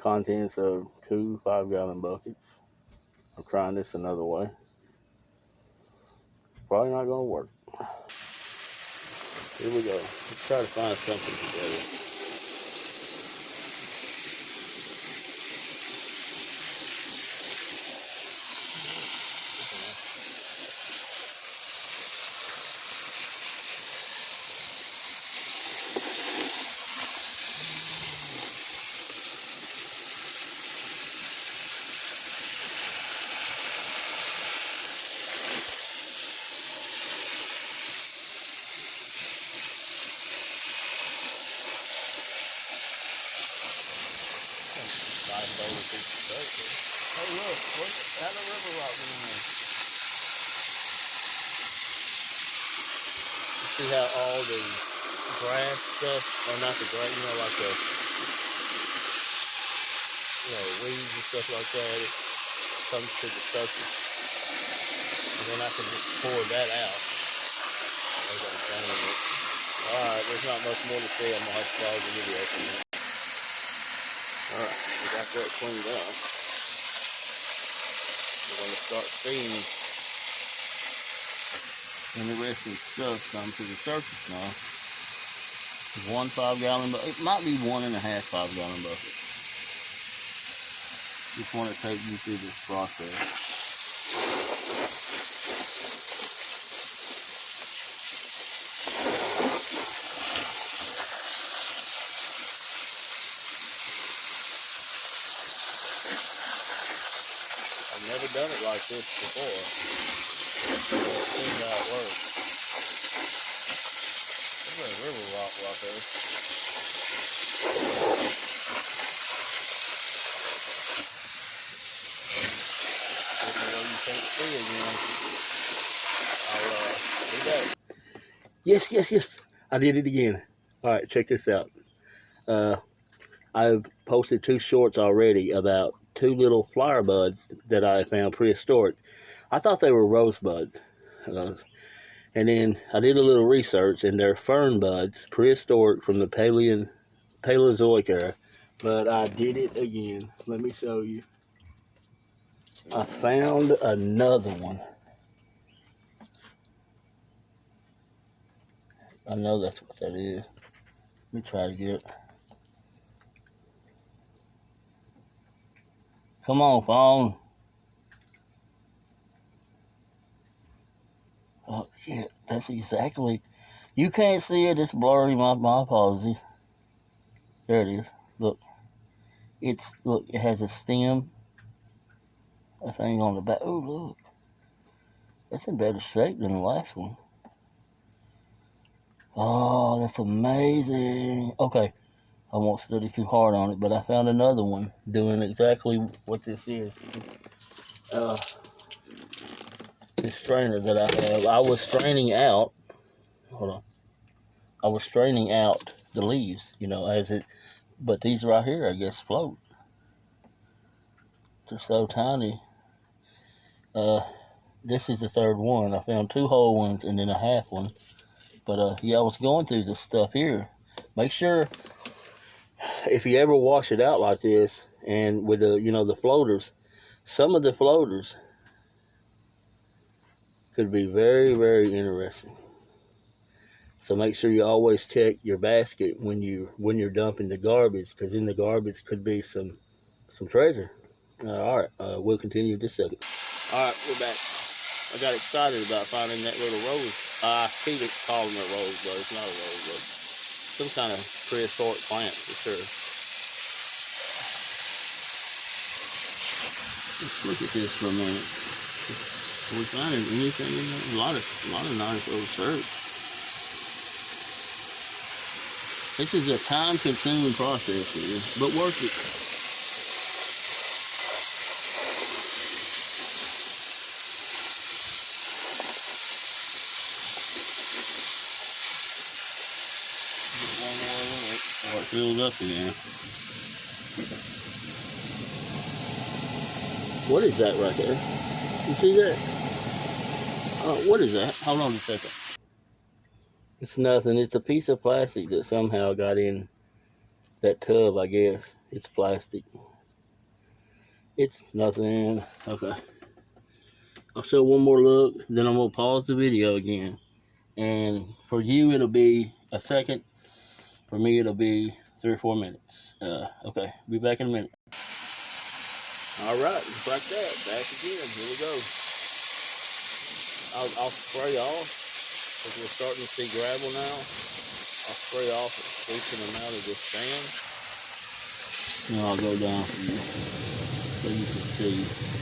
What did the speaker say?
contents of 2 5-gallon buckets. I'm trying this another way. Probably not gonna work. Here we go. Let's try to find something together. Hey, look, how's the river rock in there? You see how all the grass stuff, or not the grass, like the, weeds and stuff like that, it comes to the surface. And then I can just pour that out as I'm cleaning it. Alright, there's not much more to see. I'm going to have to pause the video for a minute. Alright, we got that cleaned up. We're going to start seeing interesting stuff come to the surface now. 1 5-gallon bucket. It might be 1.5 5-gallon bucket. Just want to take you through this process. I've never done it like this before. I've seen how it works. There's a river rock right there. Even though you can't see again, I'll do that. Yes. I did it again. Alright, check this out. I've posted 2 shorts already about 2 little flower buds that I found prehistoric. I thought they were rosebuds. And then I did a little research, and they're fern buds, prehistoric from the Paleozoic era. But I did it again. Let me show you. I found another one. I know that's what that is. Let me try to get it. Come on, phone. Oh, yeah, that's exactly. You can't see it. It's blurry. My apologies. There it is. Look. Look, it has a stem. That thing on the back. Oh, look. That's in better shape than the last one. Oh, that's amazing. Okay. I won't study too hard on it, but I found another one doing exactly what this is. This strainer that I have, I was straining out. Hold on. I was straining out the leaves, but these right here, I guess, float. They're so tiny. This is the 3rd one. I found 2 whole ones and then a half one. But yeah, I was going through this stuff here. Make sure if you ever wash it out like this, and with the floaters, some of the floaters could be very, very interesting. So make sure you always check your basket when you're dumping the garbage, because in the garbage could be some treasure. All right, we'll continue this second. All right, we're back. I got excited about finding that little rose. I keep calling it a rose, but it's not a rose, but some kind of prehistoric plant for sure. Let's look at this for a minute. Are we finding anything in there? A lot of nice little Chert. This is a time-consuming process here, but worth it. Get one more in it before it fills up again. What is that right there? You see that? What is that? Hold on a second. It's nothing. It's a piece of plastic that somehow got in that tub, I guess. It's plastic. It's nothing. Okay. I'll show one more look, then I'm gonna pause the video again. And for you, it'll be a second. For me, it'll be 3 or 4 minutes. Okay, be back in a minute. All right, just like that. Back again. Here we go. I'll spray off because we're starting to see gravel now. I'll spray off a decent amount of this sand. Now I'll go down for you so you can see.